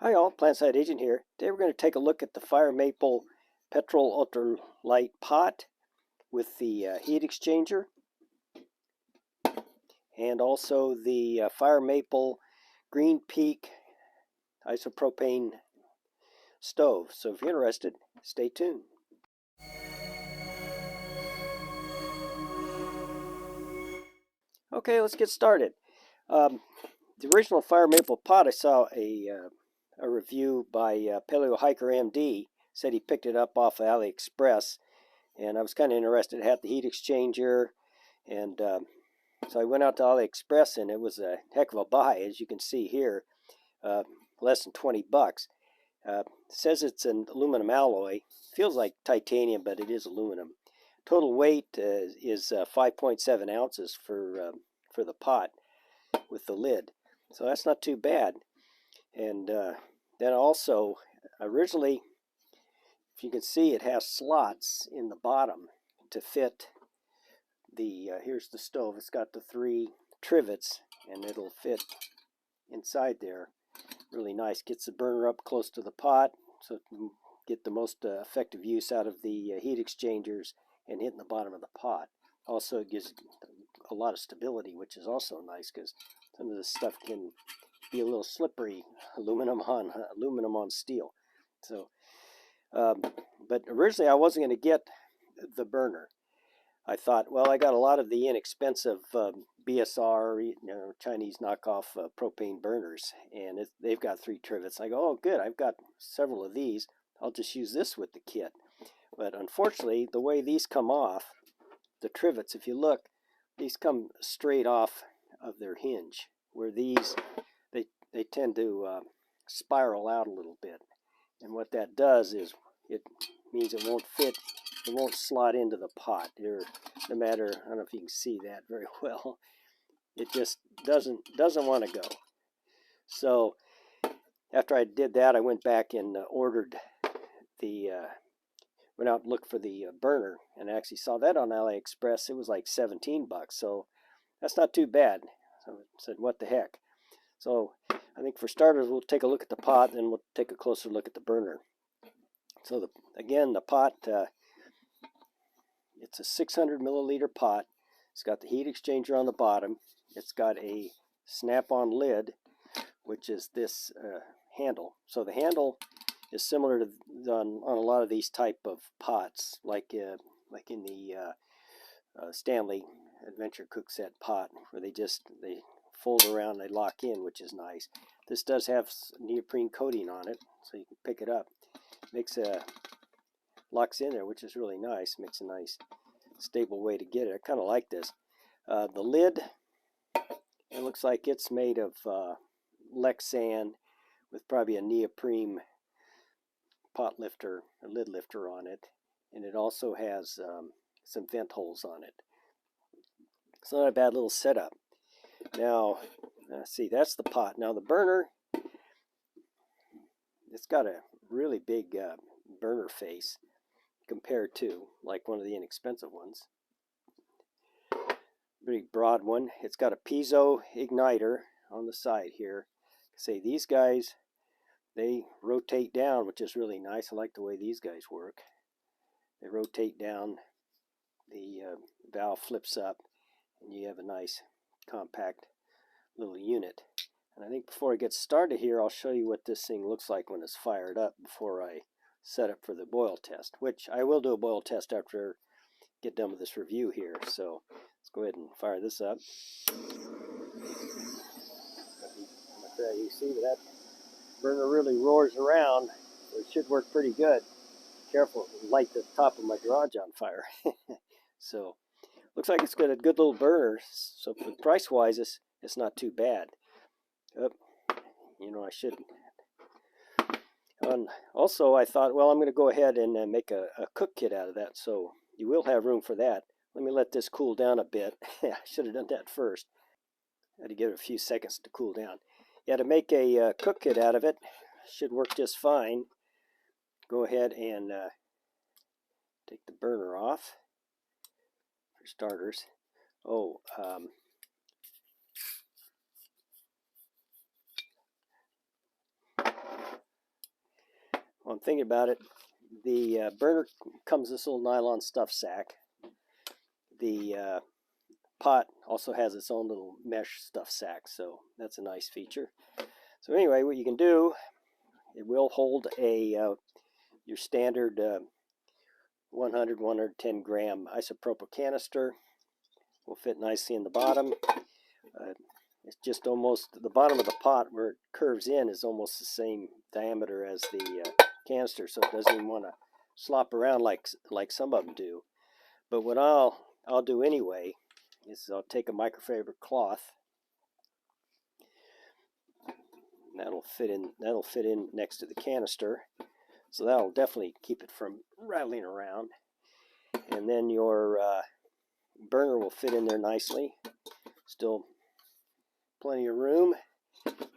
Hi all, Plantside Agent here. Today we're going to take a look at the Fire Maple Petrel Ultralight pot with the heat exchanger, and also the Fire Maple GreenPeak Isopropane stove. So if you're interested, stay tuned. Okay, let's get started. The original Fire Maple pot, I saw a review by Palio Hiker MD. Said he picked it up off of AliExpress, and I was kind of interested. It had the heat exchanger, and so I went out to AliExpress, and it was a heck of a buy, as you can see here, less than 20 bucks. It says it's an aluminum alloy. Feels like titanium, but it is aluminum. Total weight is 5.7 ounces for the pot with the lid, so that's not too bad. And then also, originally, if you can see, it has slots in the bottom to fit the, here's the stove. It's got the 3 trivets, and it'll fit inside there. Really nice. Gets the burner up close to the pot, so it can get the most effective use out of the heat exchangers and hitting the bottom of the pot. Also, it gives a lot of stability, which is also nice because some of this stuff can be a little slippery, aluminum on steel. So, but originally I wasn't going to get the burner. I thought, well, I got a lot of the inexpensive BSR, Chinese knockoff propane burners, and they've got 3 trivets. I go, oh, good, I've got several of these. I'll just use this with the kit. But unfortunately, the way these come off, the trivets, if you look, these come straight off of their hinge, where these, they tend to spiral out a little bit. And what that does is it means it won't fit, it won't slot into the pot. No matter, I don't know if you can see that very well, it just doesn't want to go. So after I did that, I went back and ordered the, went out and looked for the burner, and I actually saw that on AliExpress. It was like 17 bucks, so that's not too bad. So I said, what the heck? So I think for starters, we'll take a look at the pot, and we'll take a closer look at the burner. So again, the pot, it's a 600 milliliter pot. It's got the heat exchanger on the bottom. It's got a snap-on lid, which is this handle. So the handle is similar to on a lot of these type of pots, like in the Stanley Adventure Cook Set pot, where they fold around and they lock in, which is nice. This does have neoprene coating on it, so you can pick it up. Locks in there, which is really nice. Makes a nice stable way to get it. I kind of like this. The lid, it looks like it's made of Lexan with probably a neoprene pot lifter, a lid lifter on it, and it also has some vent holes on it. It's not a bad little setup. Now, see, that's the pot. Now the burner, it's got a really big burner face compared to like one of the inexpensive ones. Pretty broad one. It's got a piezo igniter on the side here. Say these guys, they rotate down, which is really nice. I like the way these guys work. They rotate down, the valve flips up, and you have a nice compact little unit. And I think before I get started here, I'll show you what this thing looks like when it's fired up before I set up for the boil test, which I will do a boil test after I get done with this review here. So let's go ahead and fire this up. You see that burner really roars around, so it should work pretty good. Careful, light the top of my garage on fire. So looks like it's got a good little burner, so for price-wise, it's not too bad. I should. Also, I thought, well, I'm going to go ahead and make a cook kit out of that, so you will have room for that. Let me let this cool down a bit. I should have done that first. I had to give it a few seconds to cool down. Yeah, to make a cook kit out of it, should work just fine. Go ahead and take the burner off for starters. Oh, Well, I'm thinking about it. The burner comes this little nylon stuff sack. The pot also has its own little mesh stuff sack, so that's a nice feature. So anyway, what you can do, it will hold a your standard 110 gram isopropyl canister. Will fit nicely in the bottom. It's just almost the bottom of the pot where it curves in is almost the same diameter as the canister, so it doesn't even want to slop around like some of them do. But what I'll do anyway is I'll take a microfiber cloth. That'll fit in next to the canister, so that'll definitely keep it from rattling around. And then your burner will fit in there nicely. Still plenty of room,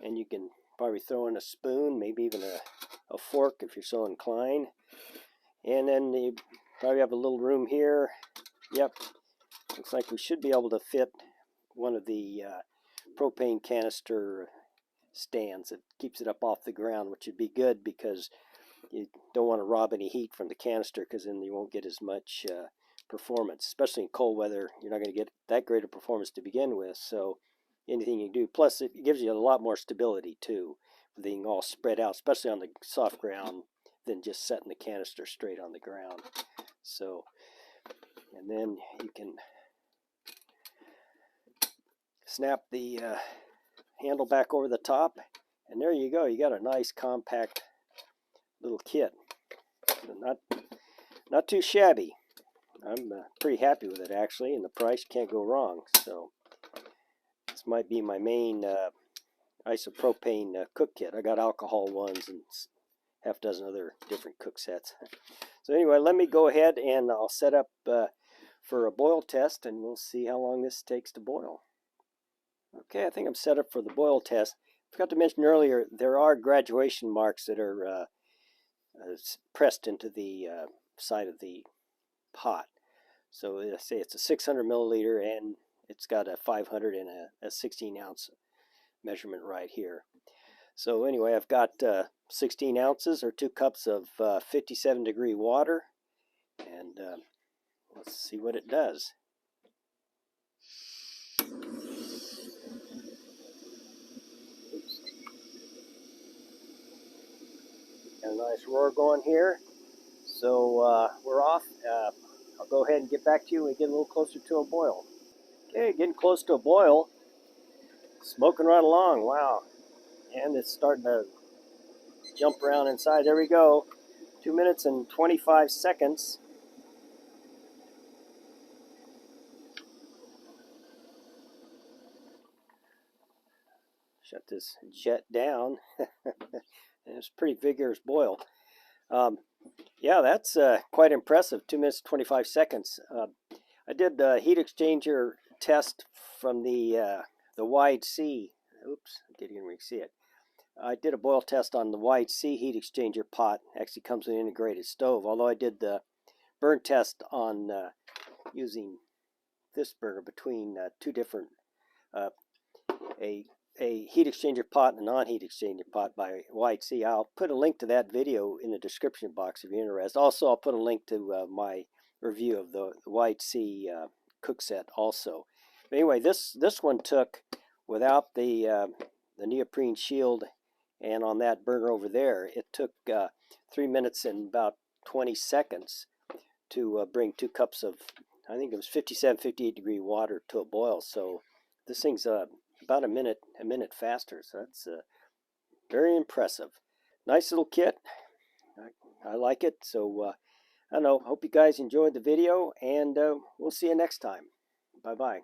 and you can probably throw in a spoon, maybe even a fork if you're so inclined. And then you probably have a little room here. Yep, looks like we should be able to fit one of the propane canister stands. It keeps it up off the ground, which would be good because you don't want to rob any heat from the canister, because then you won't get as much performance, especially in cold weather. You're not going to get that great a performance to begin with, so anything you do, plus it gives you a lot more stability too, being all spread out, especially on the soft ground, than just setting the canister straight on the ground. So, and then you can snap the handle back over the top, and there you go. You got a nice compact little kit. So not too shabby. I'm pretty happy with it actually, and the price can't go wrong. So this might be my main isopropane cook kit. I got alcohol ones and half a dozen other different cook sets. So anyway, let me go ahead and I'll set up for a boil test, and we'll see how long this takes to boil. Okay, I think I'm set up for the boil test. I forgot to mention earlier, there are graduation marks that are pressed into the side of the pot. So let's say it's a 600 milliliter, and it's got a 500 and a 16 ounce measurement right here. So anyway, I've got 16 ounces or 2 cups of 57-degree water, and let's see what it does. Got a nice roar going here. So we're off. I'll go ahead and get back to you when we get a little closer to a boil. Okay, getting close to a boil. Smoking right along. Wow. And it's starting to jump around inside. There we go. 2 minutes and 25 seconds. Shut this jet down. And it's a pretty vigorous boil. Yeah, that's quite impressive. 2 minutes 25 seconds. I did a heat exchanger test from the wide C. Oops, I didn't even see it. I did a boil test on the wide C heat exchanger pot. Actually comes with an integrated stove. Although I did the burn test on using this burner between two different a heat exchanger pot and a non-heat exchanger pot by Wide C. I'll put a link to that video in the description box if you're interested. Also, I'll put a link to my review of the Wide C cook set also. But anyway, this one took, without the neoprene shield and on that burner over there, it took 3 minutes and about 20 seconds to bring 2 cups of, I think it was 57, 58 degree water to a boil. So this thing's about a minute faster, so that's very impressive. Nice little kit. I like it. So I don't know, hope you guys enjoyed the video, and we'll see you next time. Bye bye.